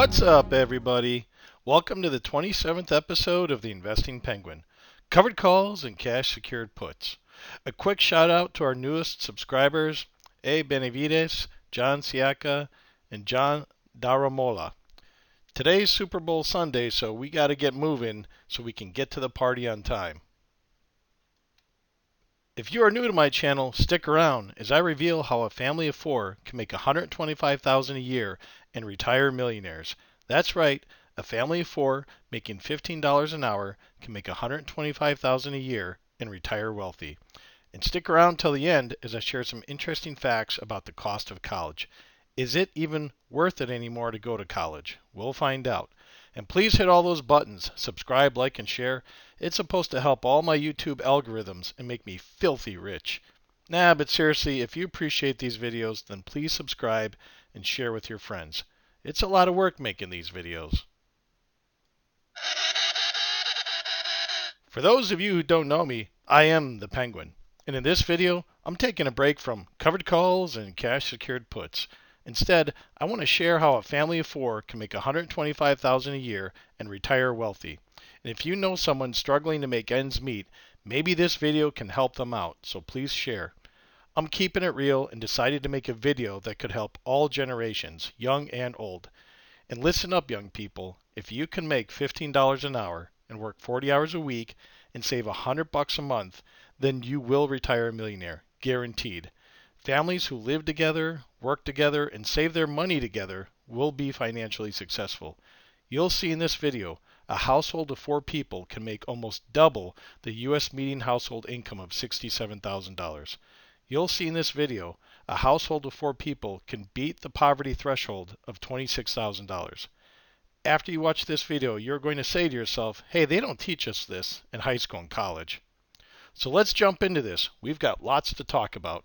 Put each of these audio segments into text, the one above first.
What's up, everybody? Welcome to the 27th episode of the Investing Penguin. Covered calls and cash secured puts. A quick shout out to our newest subscribers, A. Benavides, John Siaka, and John Daramola. Today's Super Bowl Sunday, so we got to get moving so we can get to the party on time. If you are new to my channel, stick around as I reveal how a family of four can make $125,000 a year and retire millionaires. That's right, a family of four making $15 an hour can make $125,000 a year and retire wealthy. And stick around till the end as I share some interesting facts about the cost of college. Is it even worth it anymore to go to college? We'll find out. And please hit all those buttons, subscribe, like, and share. It's supposed to help all my YouTube algorithms and make me filthy rich. Nah, but seriously, if you appreciate these videos, then please subscribe and share with your friends. It's a lot of work making these videos. For those of you who don't know me, I am the Penguin. And in this video, I'm taking a break from covered calls and cash secured puts. Instead, I want to share how a family of four can make $125,000 a year and retire wealthy. And if you know someone struggling to make ends meet, maybe this video can help them out, so please share. I'm keeping it real and decided to make a video that could help all generations, young and old. And listen up, young people, if you can make $15 an hour and work 40 hours a week and save $100 a month, then you will retire a millionaire, guaranteed. Families who live together, work together, and save their money together will be financially successful. You'll see in this video, a household of four people can make almost double the U.S. median household income of $67,000. You'll see in this video, a household of four people can beat the poverty threshold of $26,000. After you watch this video, you're going to say to yourself, hey, they don't teach us this in high school and college. So let's jump into this. We've got lots to talk about.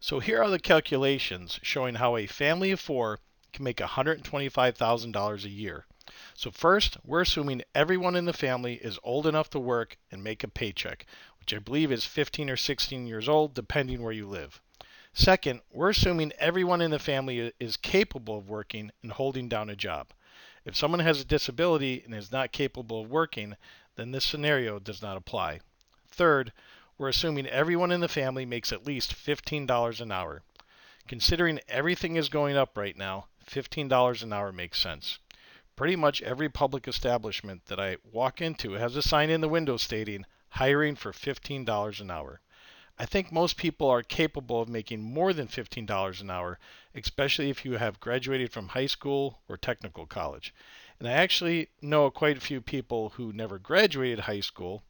So here are the calculations showing how a family of four can make $125,000 a year. So first, we're assuming everyone in the family is old enough to work and make a paycheck, which I believe is 15 or 16 years old, depending where you live. Second, we're assuming everyone in the family is capable of working and holding down a job. If someone has a disability and is not capable of working, then this scenario does not apply. Third, we're assuming everyone in the family makes at least $15 an hour. Considering everything is going up right now, $15 an hour makes sense. Pretty much every public establishment that I walk into has a sign in the window stating, hiring for $15 an hour. I think most people are capable of making more than $15 an hour, especially if you have graduated from high school or technical college. And I actually know quite a few people who never graduated high school.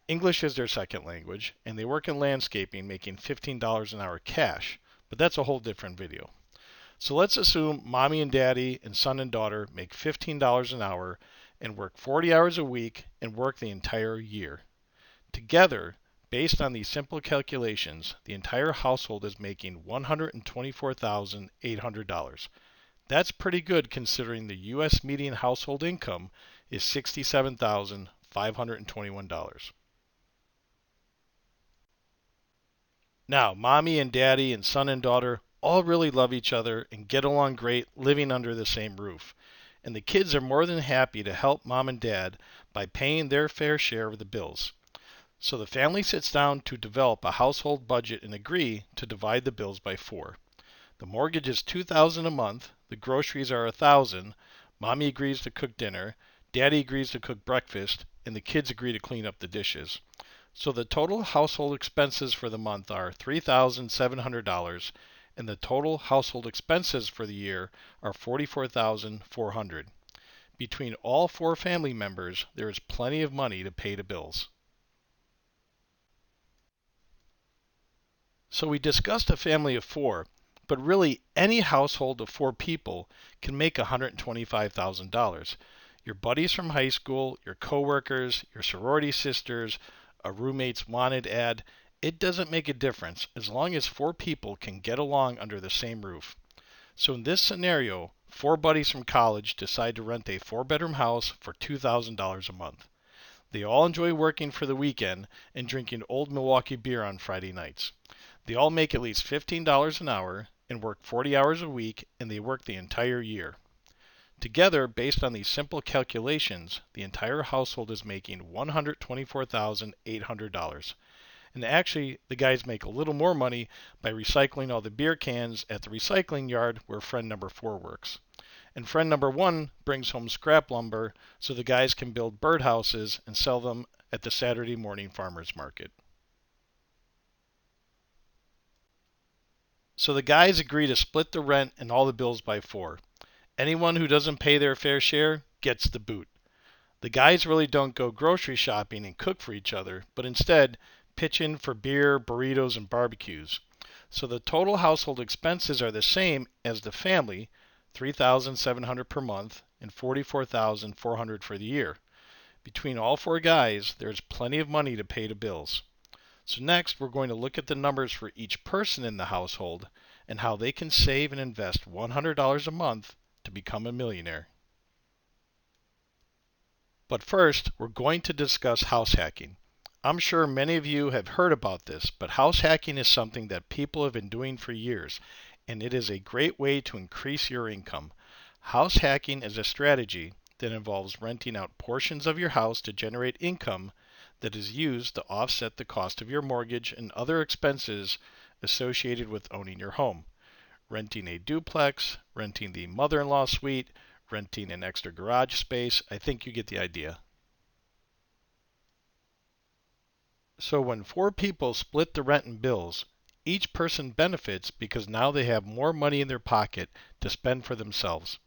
English is their second language, and they work in landscaping making $15 an hour cash, but that's a whole different video. So let's assume mommy and daddy and son and daughter make $15 an hour and work 40 hours a week and work the entire year. Together, based on these simple calculations, the entire household is making $124,800. That's pretty good considering the U.S. median household income is $67,521. Now, mommy and daddy and son and daughter all really love each other and get along great living under the same roof. And the kids are more than happy to help mom and dad by paying their fair share of the bills. So the family sits down to develop a household budget and agree to divide the bills by four. The mortgage is $2,000 a month, the groceries are $1,000, mommy agrees to cook dinner, daddy agrees to cook breakfast, and the kids agree to clean up the dishes. So the total household expenses for the month are $3,700, and the total household expenses for the year are $44,400. Between all four family members, there is plenty of money to pay the bills. So we discussed a family of four, but really any household of four people can make $125,000. Your buddies from high school, your coworkers, your sorority sisters, a roommate's wanted ad, it doesn't make a difference as long as four people can get along under the same roof. So in this scenario, four buddies from college decide to rent a four-bedroom house for $2,000 a month. They all enjoy working for the weekend and drinking Old Milwaukee beer on Friday nights. They all make at least $15 an hour and work 40 hours a week, and they work the entire year. Together, based on these simple calculations, the entire household is making $124,800. And actually, the guys make a little more money by recycling all the beer cans at the recycling yard where friend number 4 works. And friend number 1 brings home scrap lumber so the guys can build birdhouses and sell them at the Saturday morning farmers market. So the guys agree to split the rent and all the bills by 4. Anyone who doesn't pay their fair share gets the boot. The guys really don't go grocery shopping and cook for each other, but instead pitch in for beer, burritos, and barbecues. So the total household expenses are the same as the family, $3,700 per month and $44,400 for the year. Between all 4 guys, there's plenty of money to pay the bills. So next, we're going to look at the numbers for each person in the household and how they can save and invest $100 a month to become a millionaire. But first, we're going to discuss house hacking. I'm sure many of you have heard about this, but house hacking is something that people have been doing for years, and it is a great way to increase your income. House hacking is a strategy that involves renting out portions of your house to generate income that is used to offset the cost of your mortgage and other expenses associated with owning your home. Renting a duplex, renting the mother-in-law suite, renting an extra garage space. I think you get the idea. So when 4 people split the rent and bills, each person benefits because now they have more money in their pocket to spend for themselves.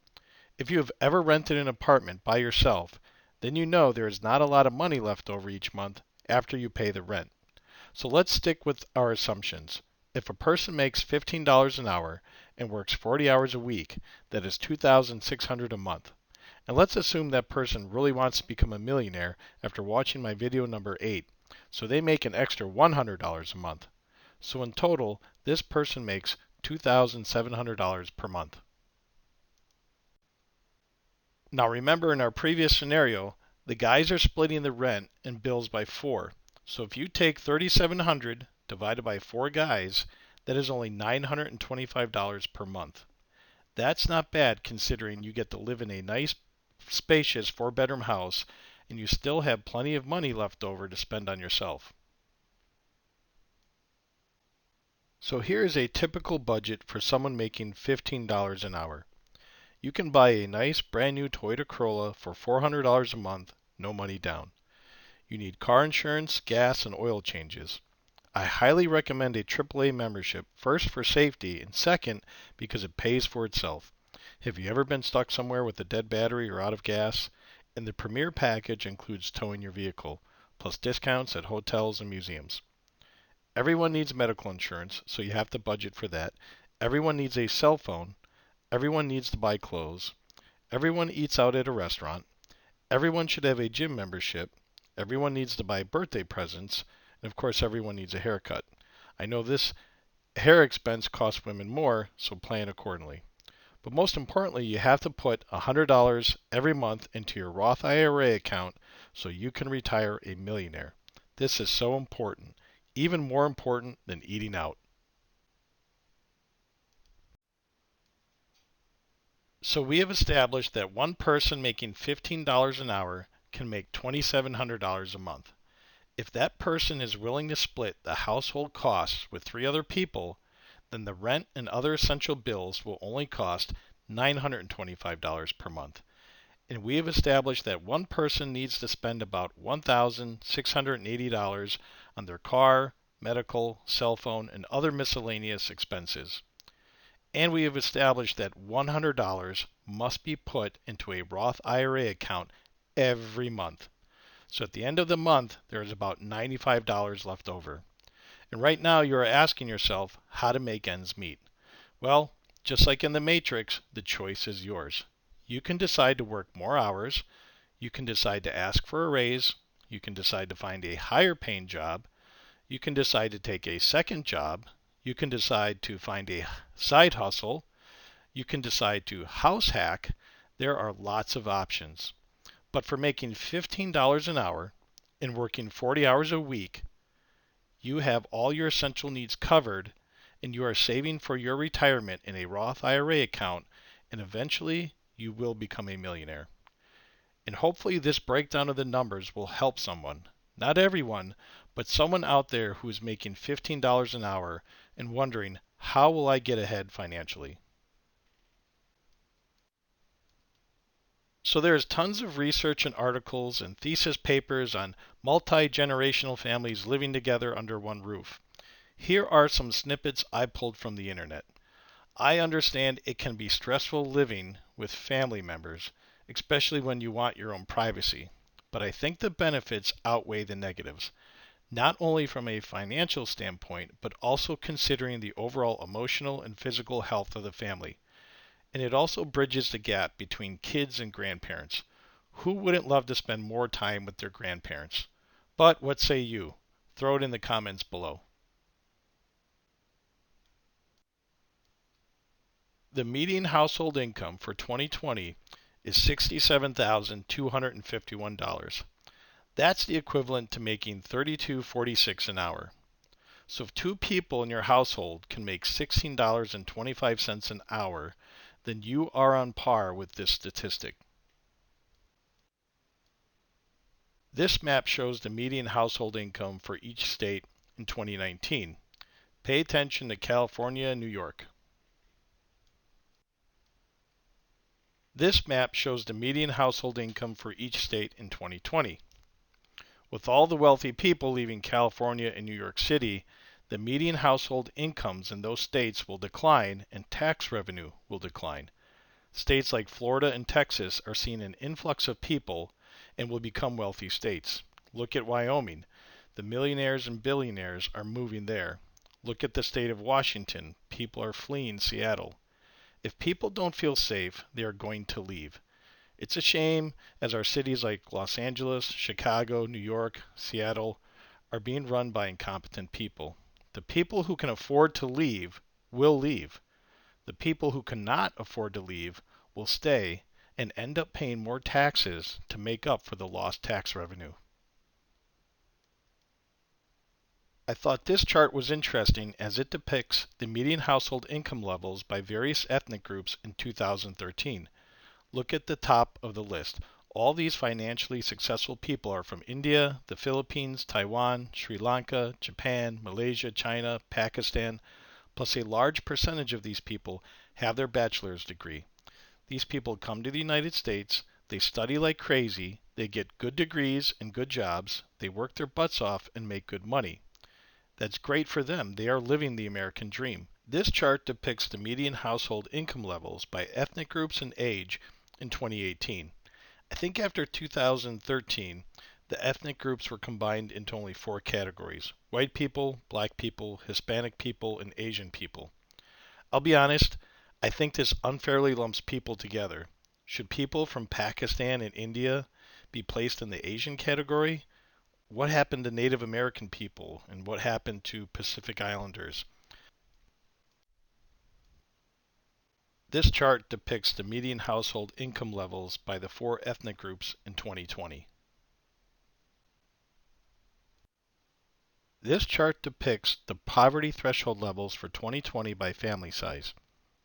If you have ever rented an apartment by yourself, then you know there is not a lot of money left over each month after you pay the rent. So let's stick with our assumptions. If a person makes $15 an hour and works 40 hours a week, that is $2,600 a month. And let's assume that person really wants to become a millionaire after watching my video number 8. So they make an extra $100 a month. So in total, this person makes $2,700 per month. Now remember, in our previous scenario, the guys are splitting the rent and bills by 4. So if you take $3,700 divided by 4 guys, that is only $925 per month. That's not bad considering you get to live in a nice, spacious 4-bedroom house and you still have plenty of money left over to spend on yourself. So here is a typical budget for someone making $15 an hour. You can buy a nice brand new Toyota Corolla for $400 a month, no money down. You need car insurance, gas, and oil changes. I highly recommend a AAA membership, first for safety and second because it pays for itself. Have you ever been stuck somewhere with a dead battery or out of gas? And the Premier package includes towing your vehicle, plus discounts at hotels and museums. Everyone needs medical insurance, so you have to budget for that. Everyone needs a cell phone. Everyone needs to buy clothes. Everyone eats out at a restaurant. Everyone should have a gym membership. Everyone needs to buy birthday presents. And of course, everyone needs a haircut. I know this hair expense costs women more, so plan accordingly. But most importantly, you have to put $100 every month into your Roth IRA account so you can retire a millionaire. This is so important, even more important than eating out. So we have established that one person making $15 an hour can make $2,700 a month. If that person is willing to split the household costs with 3 other people, then the rent and other essential bills will only cost $925 per month. And we have established that one person needs to spend about $1,680 on their car, medical, cell phone, and other miscellaneous expenses. And we have established that $100 must be put into a Roth IRA account every month. So at the end of the month, there is about $95 left over. And right now you are asking yourself how to make ends meet. Well, just like in the Matrix, the choice is yours. You can decide to work more hours. You can decide to ask for a raise. You can decide to find a higher paying job. You can decide to take a second job. You can decide to find a side hustle. You can decide to house hack. There are lots of options. But for making $15 an hour and working 40 hours a week, you have all your essential needs covered, and you are saving for your retirement in a Roth IRA account, and eventually you will become a millionaire. And hopefully this breakdown of the numbers will help someone. Not everyone, but someone out there who is making $15 an hour and wondering, how will I get ahead financially? So there's tons of research and articles and thesis papers on multi-generational families living together under one roof. Here are some snippets I pulled from the internet. I understand it can be stressful living with family members, especially when you want your own privacy, but I think the benefits outweigh the negatives, not only from a financial standpoint, but also considering the overall emotional and physical health of the family. And it also bridges the gap between kids and grandparents. Who wouldn't love to spend more time with their grandparents? But what say you? Throw it in the comments below. The median household income for 2020 is $67,251. That's the equivalent to making $32.46 an hour. So if two people in your household can make $16.25 an hour, then you are on par with this statistic. This map shows the median household income for each state in 2019. Pay attention to California and New York. This map shows the median household income for each state in 2020. With all the wealthy people leaving California and New York City, the median household incomes in those states will decline and tax revenue will decline. States like Florida and Texas are seeing an influx of people and will become wealthy states. Look at Wyoming. The millionaires and billionaires are moving there. Look at the state of Washington. People are fleeing Seattle. If people don't feel safe, they are going to leave. It's a shame as our cities like Los Angeles, Chicago, New York, Seattle are being run by incompetent people. The people who can afford to leave will leave. The people who cannot afford to leave will stay and end up paying more taxes to make up for the lost tax revenue. I thought this chart was interesting as it depicts the median household income levels by various ethnic groups in 2013. Look at the top of the list. All these financially successful people are from India, the Philippines, Taiwan, Sri Lanka, Japan, Malaysia, China, Pakistan, plus a large percentage of these people have their bachelor's degree. These people come to the United States, they study like crazy, they get good degrees and good jobs, they work their butts off and make good money. That's great for them. They are living the American dream. This chart depicts the median household income levels by ethnic groups and age in 2018. I think after 2013, the ethnic groups were combined into only 4 categories: white people, black people, Hispanic people, and Asian people. I'll be honest, I think this unfairly lumps people together. Should people from Pakistan and India be placed in the Asian category? What happened to Native American people and what happened to Pacific Islanders? This chart depicts the median household income levels by the 4 ethnic groups in 2020. This chart depicts the poverty threshold levels for 2020 by family size.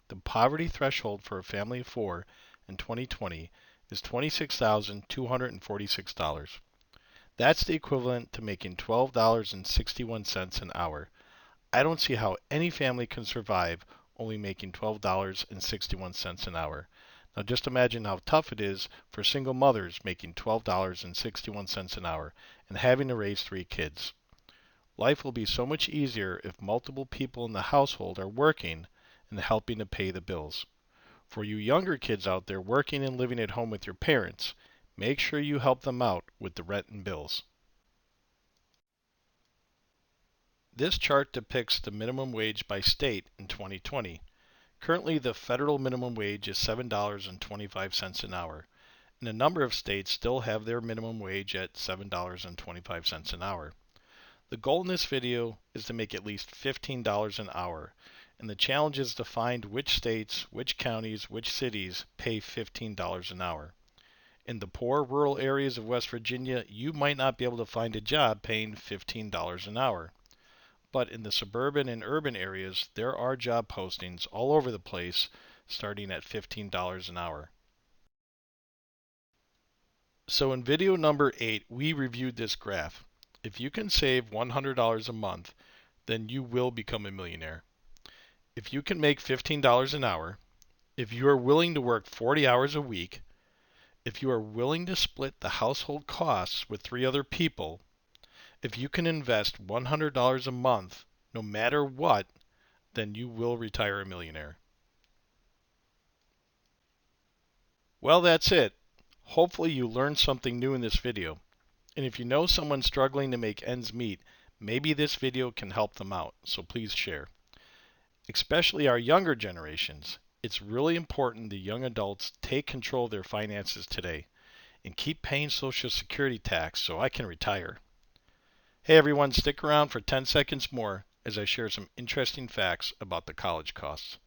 The poverty threshold for a family of 4 in 2020 is $26,246. That's the equivalent to making $12.61 an hour. I don't see how any family can survive only making $12.61 an hour. Now just imagine how tough it is for single mothers making $12.61 an hour and having to raise 3 kids. Life will be so much easier if multiple people in the household are working and helping to pay the bills. For you younger kids out there working and living at home with your parents, make sure you help them out with the rent and bills. This chart depicts the minimum wage by state in 2020. Currently, the federal minimum wage is $7.25 an hour, and a number of states still have their minimum wage at $7.25 an hour. The goal in this video is to make at least $15 an hour, and the challenge is to find which states, which counties, which cities pay $15 an hour. In the poor rural areas of West Virginia, you might not be able to find a job paying $15 an hour. but in the suburban and urban areas, there are job postings all over the place starting at $15 an hour. So in video number 8, we reviewed this graph. If you can save $100 a month, then you will become a millionaire. If you can make $15 an hour, if you are willing to work 40 hours a week, if you are willing to split the household costs with 3 other people, if you can invest $100 a month, no matter what, then you will retire a millionaire. Well, that's it. Hopefully you learned something new in this video. And if you know someone struggling to make ends meet, maybe this video can help them out, so please share. Especially our younger generations, it's really important the young adults take control of their finances today and keep paying Social Security tax so I can retire. Hey everyone, stick around for 10 seconds more as I share some interesting facts about the college costs.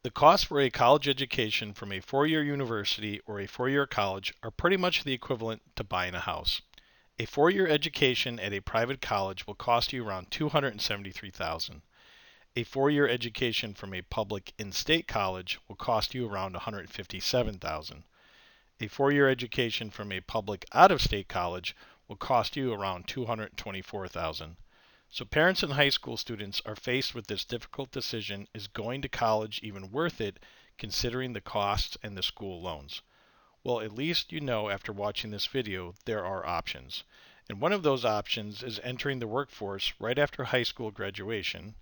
The costs for a college education from a 4-year university or a 4-year college are pretty much the equivalent to buying a house. A 4-year education at a private college will cost you around $273,000. A 4-year education from a public in-state college will cost you around $157,000. A 4-year education from a public out-of-state college will cost you around $224,000. So parents and high school students are faced with this difficult decision: is going to college even worth it considering the costs and the school loans? Well, at least you know after watching this video there are options. And one of those options is entering the workforce right after high school graduation,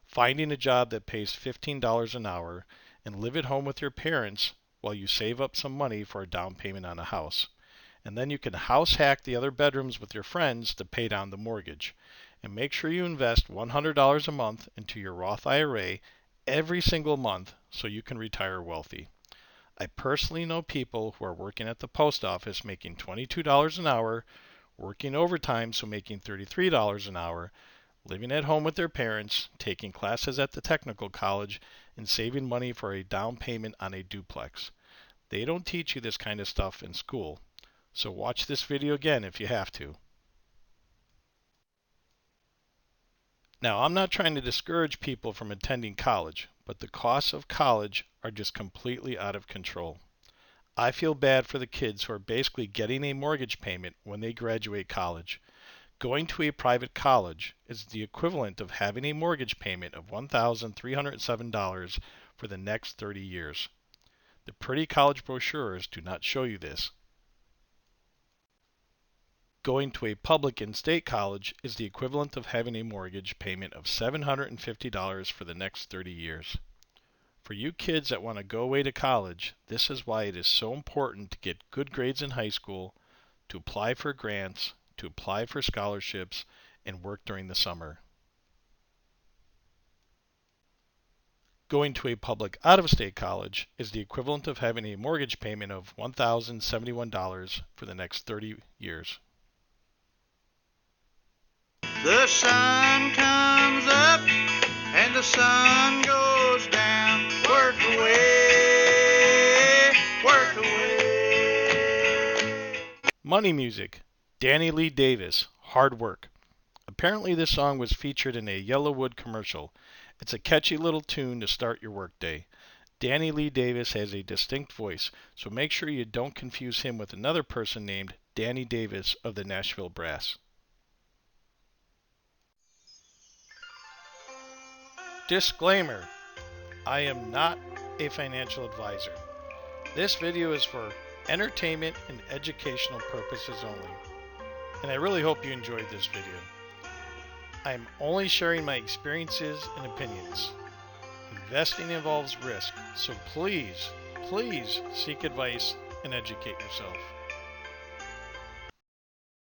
finding a job that pays $15 an hour, and live at home with your parents while you save up some money for a down payment on a house. And then you can house hack the other bedrooms with your friends to pay down the mortgage. And make sure you invest $100 a month into your Roth IRA every single month so you can retire wealthy. I personally know people who are working at the post office making $22 an hour, working overtime so making $33 an hour, living at home with their parents, taking classes at the technical college, and saving money for a down payment on a duplex. They don't teach you this kind of stuff in school, so watch this video again if you have to. Now, I'm not trying to discourage people from attending college, but the costs of college are just completely out of control. I feel bad for the kids who are basically getting a mortgage payment when they graduate college. Going to a private college is the equivalent of having a mortgage payment of $1,307 for the next 30 years. The pretty college brochures do not show you this. Going to a public in-state college is the equivalent of having a mortgage payment of $750 for the next 30 years. For you kids that want to go away to college, this is why it is so important to get good grades in high school, to apply for grants, to apply for scholarships, and work during the summer. Going to a public out-of-state college is the equivalent of having a mortgage payment of $1,071 for the next 30 years. The sun comes up and the sun goes down. Work away, work away. Money music. Danny Lee Davis, Hard Work. Apparently this song was featured in a Yellowwood commercial. It's a catchy little tune to start your workday. Danny Lee Davis has a distinct voice, so make sure you don't confuse him with another person named Danny Davis of the Nashville Brass. Disclaimer: I am not a financial advisor. This video is for entertainment and educational purposes only, and I really hope you enjoyed this video. I am only sharing my experiences and opinions. Investing involves risk, so please seek advice and educate yourself.